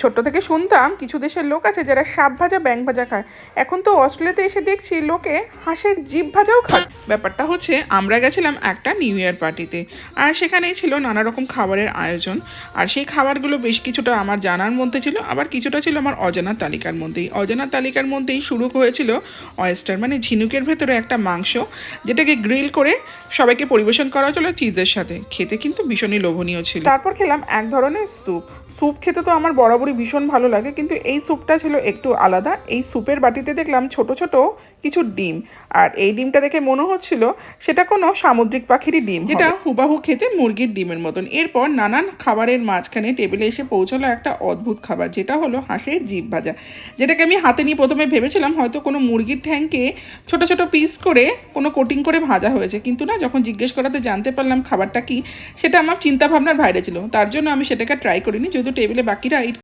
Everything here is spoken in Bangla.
ছোট্ট থেকে শুনতাম কিছু দেশের লোক আছে যারা সাপ ভাজা ব্যাঙ ভাজা খায়, এখন তো অস্ট্রেলিয়াতে এসে দেখছি লোকে হাঁসের জিভ ভাজাও খায়। ব্যাপারটা হচ্ছে আমরা গেছিলাম একটা নিউ ইয়ার পার্টিতে, আর সেখানেই ছিল নানা রকম খাবারের আয়োজন। আর সেই খাবারগুলো বেশ কিছুটা আমার জানার মধ্যে ছিল, আবার কিছুটা ছিল আমার অজানা তালিকার মধ্যেই। অজানা তালিকার মধ্যেই শুরু হয়েছিল অয়েস্টার, মানে ঝিনুকের ভেতরে একটা মাংস, যেটাকে গ্রিল করে সবাইকে পরিবেশন করা হচ্ছিল চিজের সাথে। খেতে কিন্তু ভীষণই লোভনীয় ছিল। তারপর খেলাম এক ধরনের স্যুপ খেতে তো আমার বরাবরই ভীষণ ভালো লাগে, কিন্তু এই স্যুপটা ছিল একটু আলাদা। এই স্যুপের বাটিতে দেখলাম ছোট ছোট কিছু ডিম, আর এই ডিমটা দেখে মনে হচ্ছিল সেটা কোনো সামুদ্রিক পাখিরই ডিম, যেটা হুবাহু খেতে মুরগির ডিমের মতন। এরপর নানান খাবারের মাঝখানে টেবিলে এসে পৌঁছালো একটা অদ্ভুত খাবার, যেটা হলো হাঁসের জিভ ভাজা, যেটাকে আমি হাতে নিয়ে প্রথমে ভেবেছিলাম হয়তো কোনো মুরগির ঠ্যাংকে ছোট ছোট পিস করে কোনো কোটিং করে ভাজা হয়েছে, কিন্তু না, যখন জিজ্ঞেস করাতে জানতে পারলাম খাবারটা কি, সেটা আমার চিন্তা ভাবনার বাইরে ছিল। তার জন্য আমি সেটাকে ট্রাই করিনি, যেহেতু টেবিলে বাকিরা